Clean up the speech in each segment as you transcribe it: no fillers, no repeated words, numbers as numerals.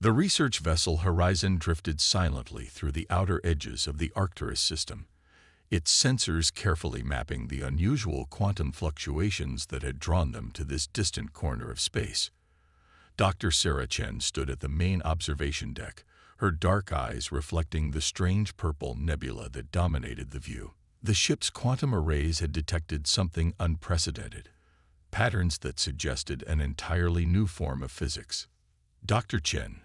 The research vessel Horizon drifted silently through the outer edges of the Arcturus system, its sensors carefully mapping the unusual quantum fluctuations that had drawn them to this distant corner of space. Dr. Sarah Chen stood at the main observation deck, her dark eyes reflecting the strange purple nebula that dominated the view. The ship's quantum arrays had detected something unprecedented, patterns that suggested an entirely new form of physics. Dr. Chen,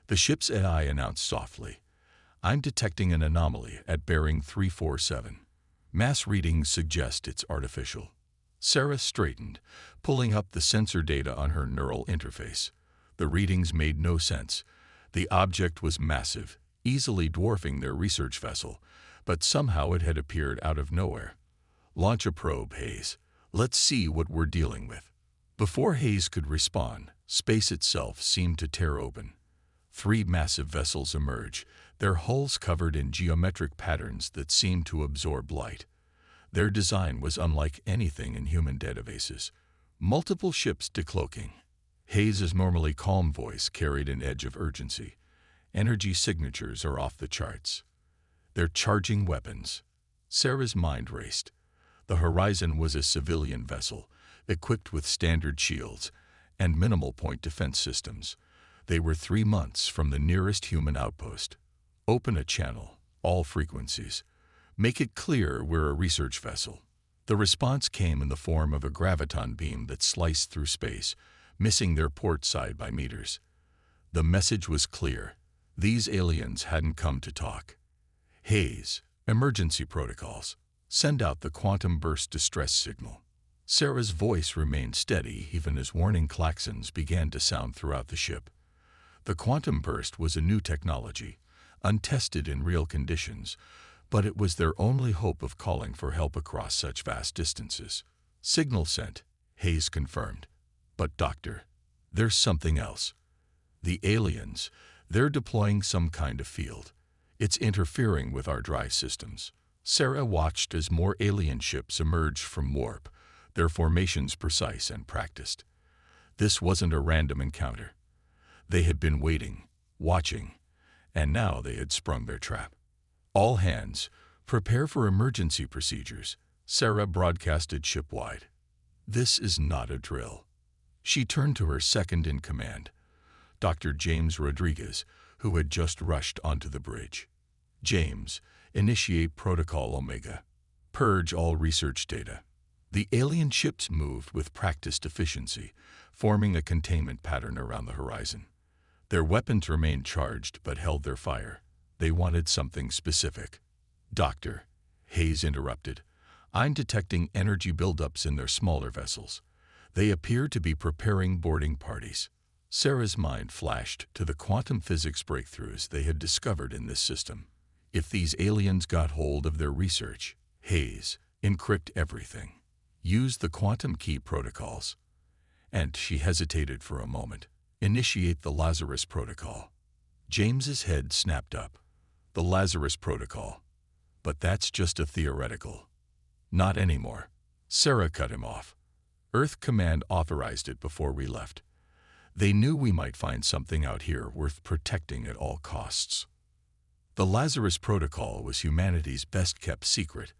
the ship's AI announced softly, "I'm detecting an anomaly at bearing 347. Mass readings suggest it's artificial." Sarah straightened, pulling up the sensor data on her neural interface. The readings made no sense. The object was massive, easily dwarfing their research vessel, but somehow it had appeared out of nowhere. "Launch a probe, Hayes. Let's see what we're dealing with." Before Hayes could respond, space itself seemed to tear open. 3 massive vessels emerged, their hulls covered in geometric patterns that seemed to absorb light. Their design was unlike anything in human databases. Multiple ships decloaking. Hayes' normally calm voice carried an edge of urgency. "Energy signatures are off the charts. They're charging weapons." Sarah's mind raced. The Horizon was a civilian vessel, equipped with standard shields and minimal point defense systems. They were 3 months from the nearest human outpost. "Open a channel, all frequencies. Make it clear we're a research vessel." The response came in the form of a graviton beam that sliced through space, missing their port side by meters. The message was clear. These aliens hadn't come to talk. "Hayes, emergency protocols. Send out the quantum burst distress signal." Sarah's voice remained steady even as warning klaxons began to sound throughout the ship. The quantum burst was a new technology, untested in real conditions, but it was their only hope of calling for help across such vast distances. "Signal sent," Hayes confirmed. "But Doctor, there's something else. The aliens, they're deploying some kind of field. It's interfering with our drive systems." Sarah watched as more alien ships emerged from warp, their formations precise and practiced. This wasn't a random encounter. They had been waiting, watching, and now they had sprung their trap. "All hands, prepare for emergency procedures," Sarah broadcasted shipwide. "This is not a drill." She turned to her second-in-command, Dr. James Rodriguez, who had just rushed onto the bridge. "James, initiate Protocol Omega. Purge all research data." The alien ships moved with practiced efficiency, forming a containment pattern around the horizon. Their weapons remained charged but held their fire. They wanted something specific. "Doctor," Hayes interrupted, "I'm detecting energy buildups in their smaller vessels. They appear to be preparing boarding parties." Sarah's mind flashed to the quantum physics breakthroughs they had discovered in this system. If these aliens got hold of their research, Hayes, encrypt everything. Use the quantum key protocols. And she hesitated for a moment. "Initiate the Lazarus Protocol." James's head snapped up. "The Lazarus Protocol. But that's just a theoretical." "Not anymore." Sarah cut him off. "Earth Command authorized it before we left. They knew we might find something out here worth protecting at all costs." The Lazarus Protocol was humanity's best-kept secret,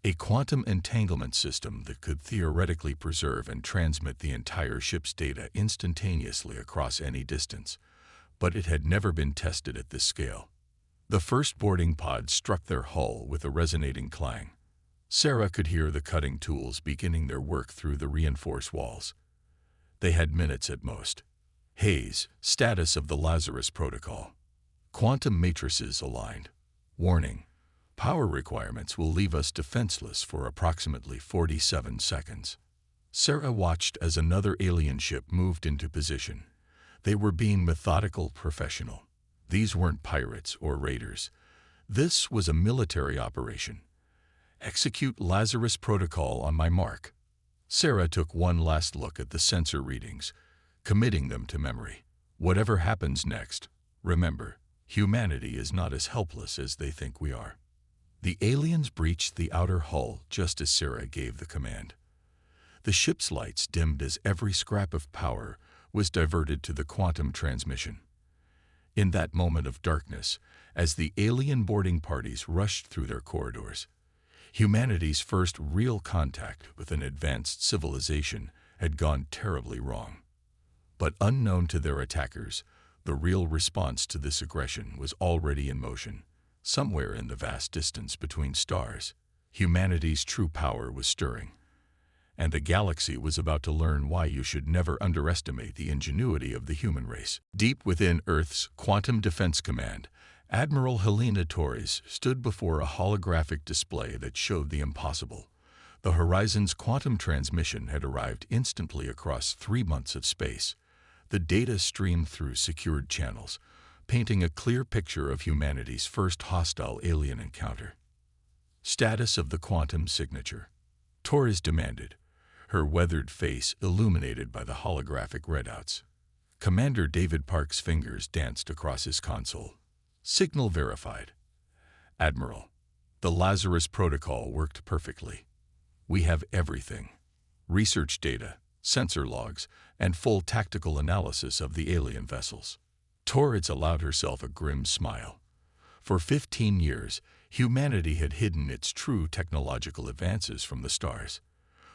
a quantum entanglement system that could theoretically preserve and transmit the entire ship's data instantaneously across any distance, but it had never been tested at this scale. The first boarding pod struck their hull with a resonating clang. Sarah could hear the cutting tools beginning their work through the reinforced walls. They had minutes at most. "Hayes, status of the Lazarus Protocol. Quantum matrices aligned. Warning. Power requirements will leave us defenseless for approximately 47 seconds." Sarah watched as another alien ship moved into position. They were being methodical, professional. These weren't pirates or raiders. This was a military operation. "Execute Lazarus Protocol on my mark." Sarah took one last look at the sensor readings, committing them to memory. "Whatever happens next, remember, humanity is not as helpless as they think we are." The aliens breached the outer hull just as Sarah gave the command. The ship's lights dimmed as every scrap of power was diverted to the quantum transmission. In that moment of darkness, as the alien boarding parties rushed through their corridors, humanity's first real contact with an advanced civilization had gone terribly wrong. But unknown to their attackers, the real response to this aggression was already in motion. Somewhere in the vast distance between stars, humanity's true power was stirring, and the galaxy was about to learn why you should never underestimate the ingenuity of the human race. Deep within Earth's Quantum Defense Command, Admiral Helena Torres stood before a holographic display that showed the impossible. The Horizon's quantum transmission had arrived instantly across 3 months of space. The data streamed through secured channels, painting a clear picture of humanity's first hostile alien encounter. Status of the quantum signature, Torres demanded, her weathered face illuminated by the holographic readouts. Commander David Park's fingers danced across his console. Signal verified. Admiral, the Lazarus Protocol worked perfectly. We have everything. Research data, sensor logs, and full tactical analysis of the alien vessels. Torres allowed herself a grim smile. For 15 years, humanity had hidden its true technological advances from the stars.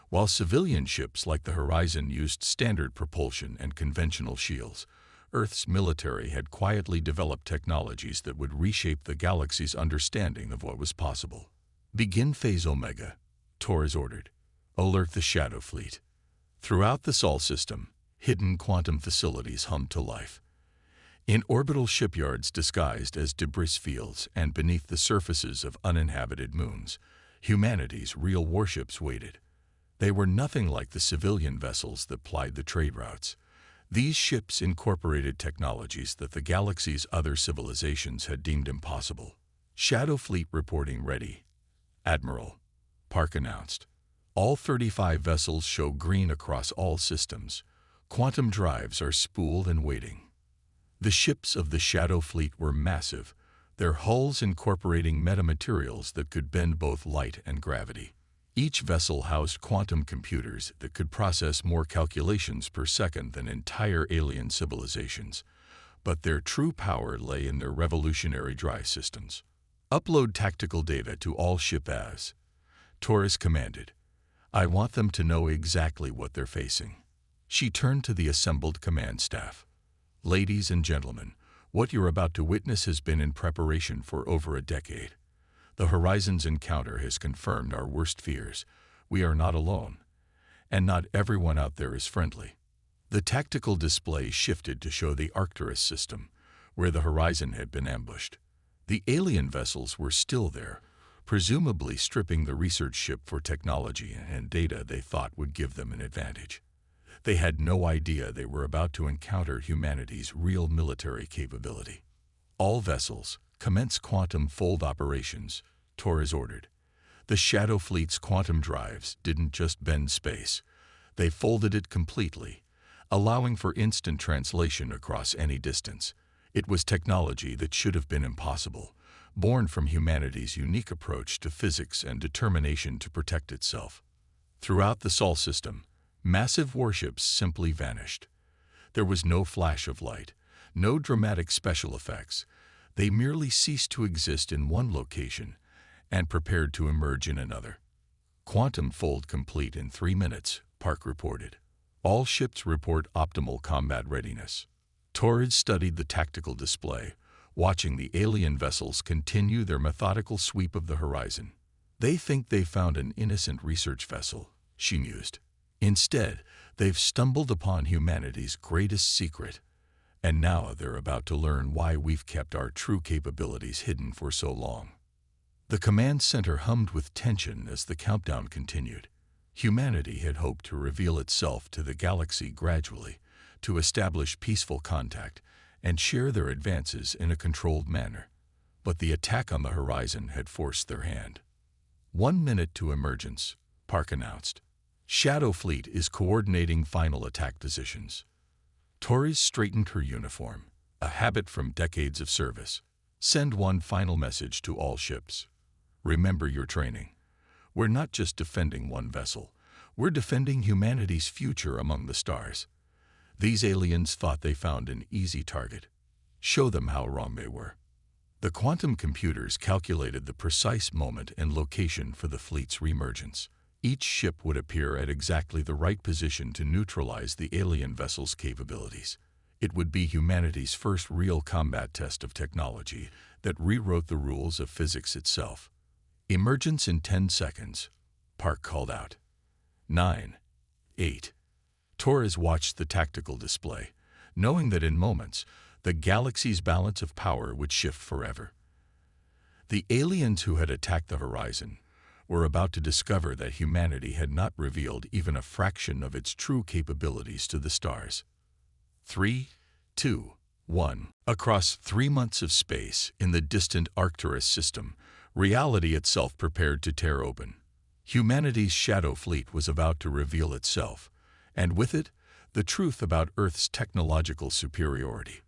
While civilian ships like the Horizon used standard propulsion and conventional shields, Earth's military had quietly developed technologies that would reshape the galaxy's understanding of what was possible. Begin Phase Omega, Torres ordered. Alert the Shadow Fleet. Throughout the Sol system, hidden quantum facilities hummed to life. In orbital shipyards disguised as debris fields and beneath the surfaces of uninhabited moons, humanity's real warships waited. They were nothing like the civilian vessels that plied the trade routes. These ships incorporated technologies that the galaxy's other civilizations had deemed impossible. Shadow Fleet reporting ready. Admiral, Park announced. All 35 vessels show green across all systems. Quantum drives are spooled and waiting. The ships of the Shadow Fleet were massive, their hulls incorporating metamaterials that could bend both light and gravity. Each vessel housed quantum computers that could process more calculations per second than entire alien civilizations, but their true power lay in their revolutionary drive systems. Upload tactical data to all ship as, Torres commanded. I want them to know exactly what they're facing. She turned to the assembled command staff. Ladies and gentlemen, what you're about to witness has been in preparation for over a decade. The Horizon's encounter has confirmed our worst fears. We are not alone, and not everyone out there is friendly. The tactical display shifted to show the Arcturus system, where the Horizon had been ambushed. The alien vessels were still there, presumably stripping the research ship for technology and data they thought would give them an advantage. They had no idea they were about to encounter humanity's real military capability. All vessels, commence quantum fold operations, Torres ordered. The Shadow Fleet's quantum drives didn't just bend space. They folded it completely, allowing for instant translation across any distance. It was technology that should have been impossible, born from humanity's unique approach to physics and determination to protect itself. Throughout the Sol system, massive warships simply vanished. There was no flash of light, no dramatic special effects. They merely ceased to exist in one location and prepared to emerge in another. Quantum fold complete in 3 minutes, Park reported. All ships report optimal combat readiness. Torres studied the tactical display, watching the alien vessels continue their methodical sweep of the Horizon. They think they found an innocent research vessel, she mused. Instead, they've stumbled upon humanity's greatest secret, and now they're about to learn why we've kept our true capabilities hidden for so long. The command center hummed with tension as the countdown continued. Humanity had hoped to reveal itself to the galaxy gradually, to establish peaceful contact and share their advances in a controlled manner. But the attack on the Horizon had forced their hand. 1 minute to emergence, Park announced. Shadow Fleet is coordinating final attack positions. Torres straightened her uniform, a habit from decades of service. Send one final message to all ships. Remember your training. We're not just defending one vessel. We're defending humanity's future among the stars. These aliens thought they found an easy target. Show them how wrong they were. The quantum computers calculated the precise moment and location for the fleet's reemergence. Each ship would appear at exactly the right position to neutralize the alien vessel's capabilities. It would be humanity's first real combat test of technology that rewrote the rules of physics itself. Emergence in 10 seconds, Park called out. 9, 8. Torres watched the tactical display, knowing that in moments, the galaxy's balance of power would shift forever. The aliens who had attacked the horizon were about to discover that humanity had not revealed even a fraction of its true capabilities to the stars. 3, 2, 1. Across 3 months of space in the distant Arcturus system, reality itself prepared to tear open. Humanity's shadow fleet was about to reveal itself, and with it, the truth about Earth's technological superiority.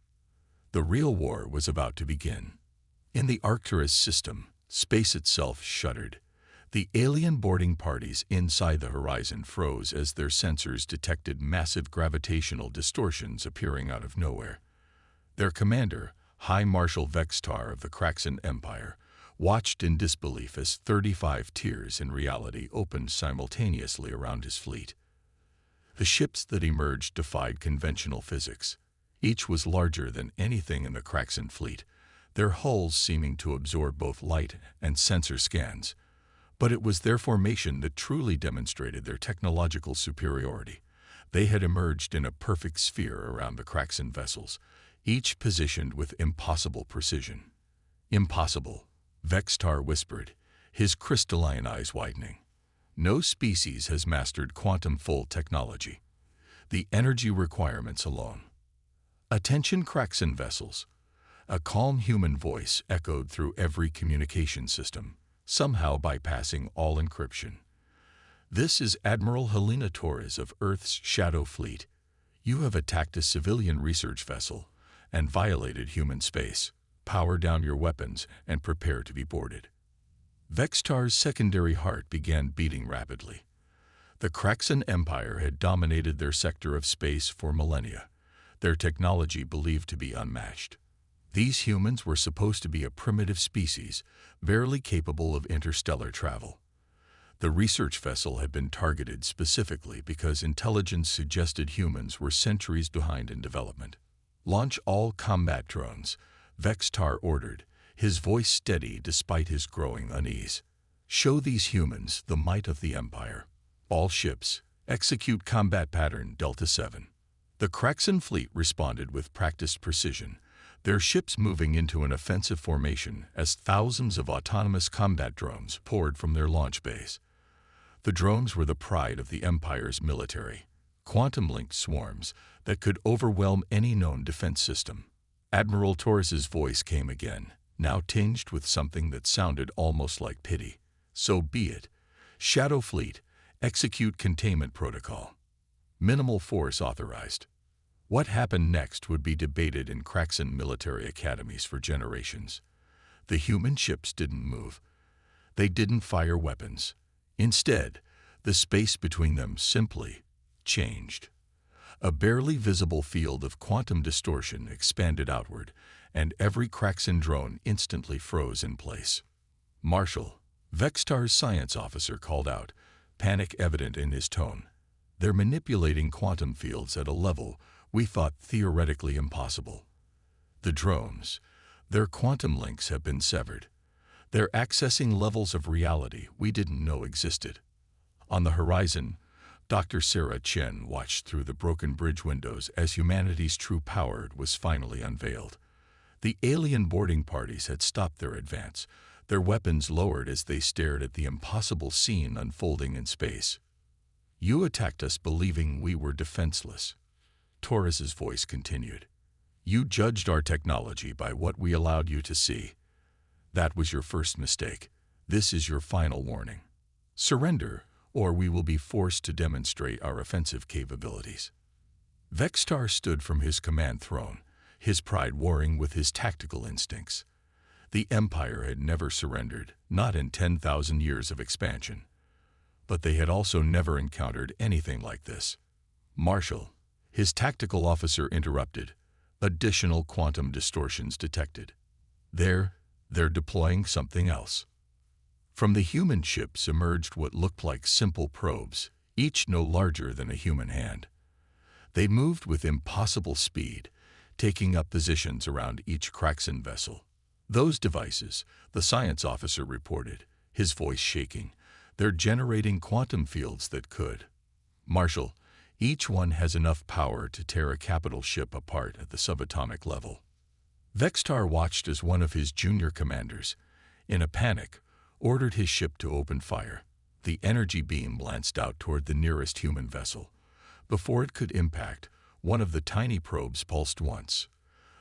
The real war was about to begin. In the Arcturus system, space itself shuddered. The alien boarding parties inside the horizon froze as their sensors detected massive gravitational distortions appearing out of nowhere. Their commander, High Marshal Vextar of the Kraxan Empire, watched in disbelief as 35 tiers in reality opened simultaneously around his fleet. The ships that emerged defied conventional physics. Each was larger than anything in the Kraxan fleet, their hulls seeming to absorb both light and sensor scans. But it was their formation that truly demonstrated their technological superiority. They had emerged in a perfect sphere around the Kraxan vessels, each positioned with impossible precision. Impossible, Vextar whispered, his crystalline eyes widening. No species has mastered quantum-fold technology. The energy requirements alone. Attention Kraxan vessels. A calm human voice echoed through every communication system, somehow bypassing all encryption. This is Admiral Helena Torres of Earth's Shadow Fleet. You have attacked a civilian research vessel and violated human space. Power down your weapons and prepare to be boarded. Vextar's secondary heart began beating rapidly. The Kraxan Empire had dominated their sector of space for millennia, their technology believed to be unmatched. These humans were supposed to be a primitive species, barely capable of interstellar travel. The research vessel had been targeted specifically because intelligence suggested humans were centuries behind in development. Launch all combat drones, Vextar ordered, his voice steady despite his growing unease. Show these humans the might of the Empire. All ships, execute combat pattern Delta 7. The Kraxan fleet responded with practiced precision, their ships moving into an offensive formation as thousands of autonomous combat drones poured from their launch bays. The drones were the pride of the Empire's military, quantum-linked swarms that could overwhelm any known defense system. Admiral Torres's voice came again, now tinged with something that sounded almost like pity. So be it. Shadow Fleet, execute containment protocol. Minimal force authorized. What happened next would be debated in Kraxan military academies for generations. The human ships didn't move. They didn't fire weapons. Instead, the space between them simply changed. A barely visible field of quantum distortion expanded outward, and every Kraxan drone instantly froze in place. Marshal, Vextar's science officer called out, panic evident in his tone. They're manipulating quantum fields at a level we thought theoretically impossible. The drones, their quantum links have been severed. They're accessing levels of reality we didn't know existed. On the horizon, Dr. Sarah Chen watched through the broken bridge windows as humanity's true power was finally unveiled. The alien boarding parties had stopped their advance, their weapons lowered as they stared at the impossible scene unfolding in space. You attacked us believing we were defenseless. Torres's voice continued. You judged our technology by what we allowed you to see. That was your first mistake. This is your final warning. Surrender, or we will be forced to demonstrate our offensive capabilities. Vextar stood from his command throne, his pride warring with his tactical instincts. The Empire had never surrendered, not in 10,000 years of expansion. But they had also never encountered anything like this. Marshal, his tactical officer interrupted. Additional quantum distortions detected. They're deploying something else. From the human ships emerged what looked like simple probes, each no larger than a human hand. They moved with impossible speed, taking up positions around each Kraxan vessel. Those devices, the science officer reported, his voice shaking, they're generating quantum fields that could. Marshal, each one has enough power to tear a capital ship apart at the subatomic level. Vextar watched as one of his junior commanders, in a panic, ordered his ship to open fire. The energy beam lanced out toward the nearest human vessel. Before it could impact, one of the tiny probes pulsed once.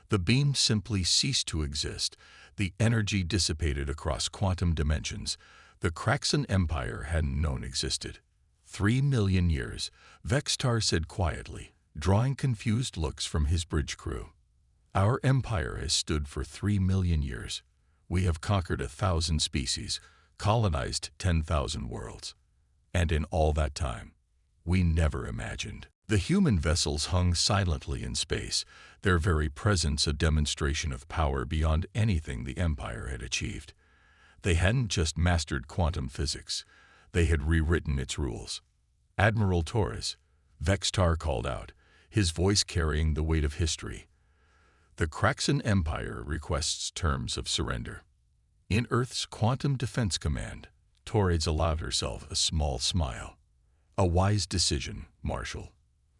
The beam simply ceased to exist. The energy dissipated across quantum dimensions. The Kraxan Empire hadn't known existed. 3 million years, Vextar said quietly, drawing confused looks from his bridge crew. Our empire has stood for 3 million years. We have conquered 1,000 species, colonized 10,000 worlds. And in all that time, we never imagined. The human vessels hung silently in space, their very presence a demonstration of power beyond anything the Empire had achieved. They hadn't just mastered quantum physics, they had rewritten its rules. Admiral Torres, Vextar called out, his voice carrying the weight of history. The Kraxan Empire requests terms of surrender. In Earth's Quantum Defense Command, Torres allowed herself a small smile. A wise decision, Marshal.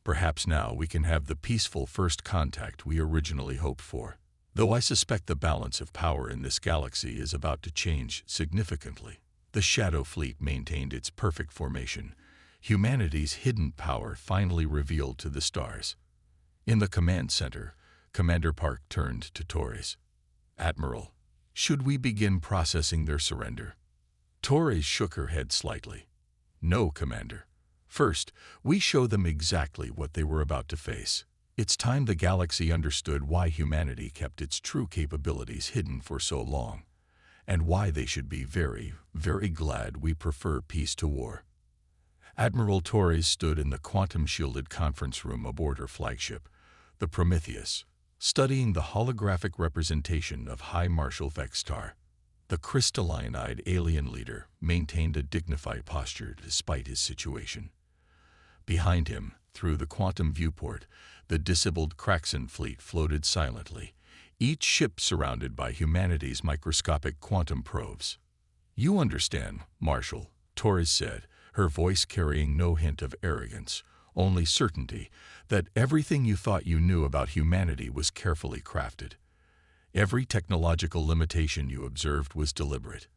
Perhaps now we can have the peaceful first contact we originally hoped for. Though I suspect the balance of power in this galaxy is about to change significantly. The Shadow Fleet maintained its perfect formation. Humanity's hidden power finally revealed to the stars. In the command center, Commander Park turned to Torres. Admiral, should we begin processing their surrender? Torres shook her head slightly. No, Commander. First, we show them exactly what they were about to face. It's time the galaxy understood why humanity kept its true capabilities hidden for so long, and why they should be very, very glad we prefer peace to war. Admiral Torres stood in the quantum-shielded conference room aboard her flagship, the Prometheus, studying the holographic representation of High Marshal Vextar. The crystalline-eyed alien leader maintained a dignified posture despite his situation. Behind him, through the quantum viewport, the disabled Kraxan fleet floated silently, each ship surrounded by humanity's microscopic quantum probes. You understand, Marshal, Torres said, her voice carrying no hint of arrogance, only certainty that everything you thought you knew about humanity was carefully crafted. Every technological limitation you observed was deliberate.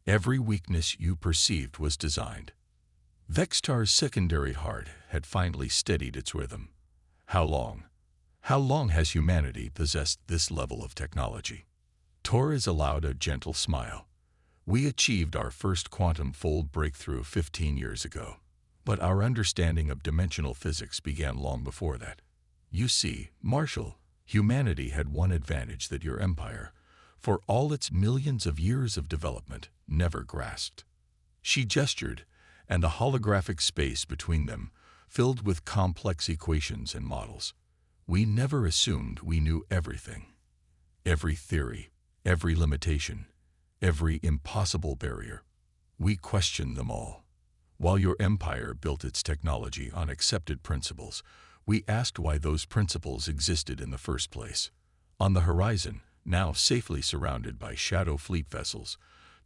Every weakness you perceived was designed. Vextar's secondary heart had finally steadied its rhythm. How long? How long has humanity possessed this level of technology? Torres allowed a gentle smile. We achieved our first quantum fold breakthrough 15 years ago. But our understanding of dimensional physics began long before that. You see, Marshal, humanity had one advantage that your empire, for all its millions of years of development, never grasped. She gestured, and the holographic space between them filled with complex equations and models. We never assumed we knew everything. Every theory, every limitation, every impossible barrier. We questioned them all. While your empire built its technology on accepted principles, we asked why those principles existed in the first place. On the horizon, now safely surrounded by Shadow Fleet vessels,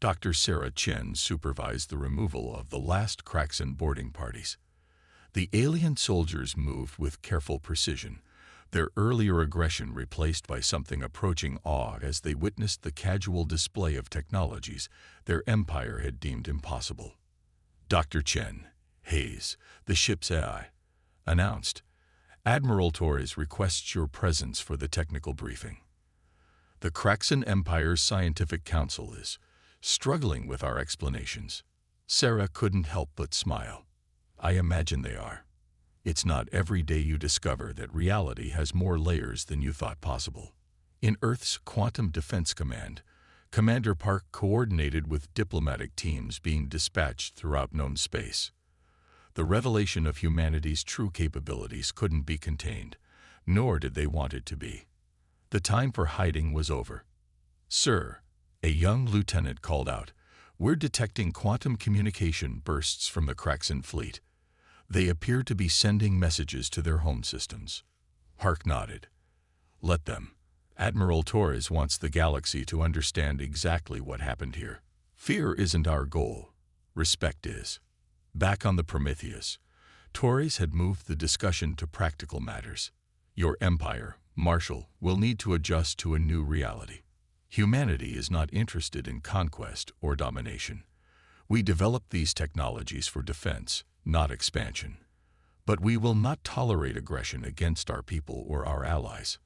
Dr. Sarah Chen supervised the removal of the last Kraxan boarding parties. The alien soldiers moved with careful precision, their earlier aggression replaced by something approaching awe as they witnessed the casual display of technologies their empire had deemed impossible. Dr. Chen, Hayes, the ship's AI, announced, Admiral Torres requests your presence for the technical briefing. The Kraxan Empire's Scientific Council is struggling with our explanations. Sarah couldn't help but smile. I imagine they are. It's not every day you discover that reality has more layers than you thought possible. In Earth's Quantum Defense Command, Commander Park coordinated with diplomatic teams being dispatched throughout known space. The revelation of humanity's true capabilities couldn't be contained. nor did they want it to be. The time for hiding was over. "Sir," a young lieutenant called out, "we're detecting quantum communication bursts from the Kraxan fleet. They appear to be sending messages to their home systems." Hark nodded. "Let them. Admiral Torres wants the galaxy to understand exactly what happened here. Fear isn't our goal. Respect is." Back on the Prometheus, Torres had moved the discussion to practical matters. "Your empire, Marshal, will need to adjust to a new reality. Humanity is not interested in conquest or domination. We developed these technologies for defense, not expansion. But we will not tolerate aggression against our people or our allies."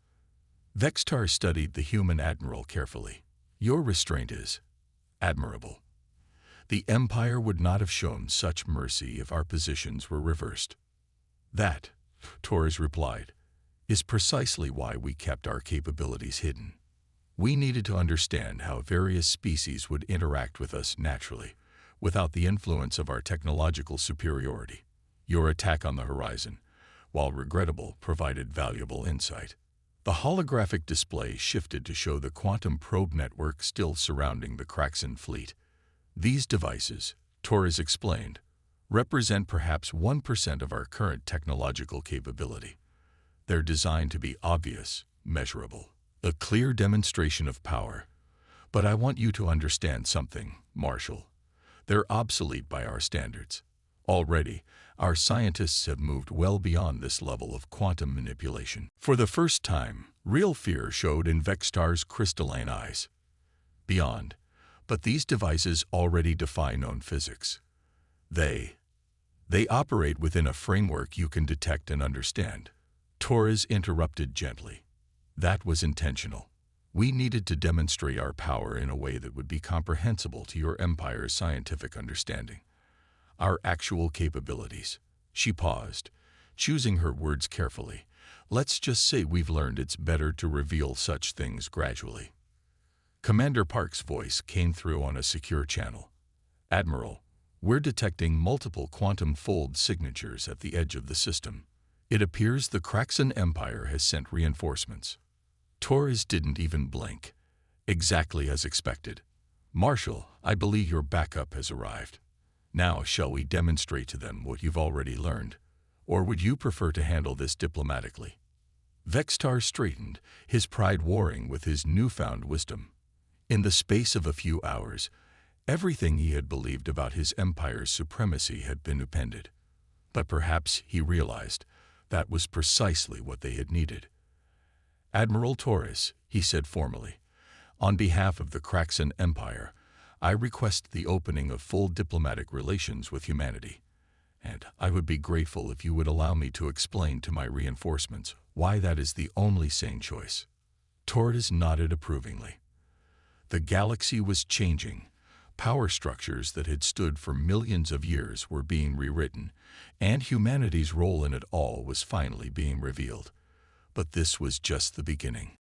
Vextar studied the human admiral carefully. "Your restraint is admirable. The Empire would not have shown such mercy if our positions were reversed." "That," Torres replied, "is precisely why we kept our capabilities hidden. We needed to understand how various species would interact with us naturally, without the influence of our technological superiority. Your attack on the horizon, while regrettable, provided valuable insight." The holographic display shifted to show the quantum probe network still surrounding the Kraxan fleet. "These devices," Torres explained, "represent perhaps 1% of our current technological capability. They're designed to be obvious, measurable, a clear demonstration of power. But I want you to understand something, Marshal. They're obsolete by our standards. Already, our scientists have moved well beyond this level of quantum manipulation." For the first time, real fear showed in Vextar's crystalline eyes. "Beyond. But these devices already defy known physics. They operate within a framework you can detect and understand." Torres interrupted gently. "That was intentional. We needed to demonstrate our power in a way that would be comprehensible to your empire's scientific understanding. Our actual capabilities." She paused, choosing her words carefully. "Let's just say we've learned it's better to reveal such things gradually." Commander Park's voice came through on a secure channel. "Admiral, we're detecting multiple quantum fold signatures at the edge of the system. It appears the Kraxan Empire has sent reinforcements." Torres didn't even blink. "Exactly as expected. Marshal, I believe your backup has arrived. Now shall we demonstrate to them what you've already learned? Or would you prefer to handle this diplomatically?" Vextar straightened, his pride warring with his newfound wisdom. In the space of a few hours, everything he had believed about his empire's supremacy had been upended. But perhaps, he realized, that was precisely what they had needed. "Admiral Torres," he said formally, "on behalf of the Kraxan Empire, I request the opening of full diplomatic relations with humanity. And I would be grateful if you would allow me to explain to my reinforcements why that is the only sane choice." Torres nodded approvingly. The galaxy was changing. Power structures that had stood for millions of years were being rewritten, and humanity's role in it all was finally being revealed. But this was just the beginning.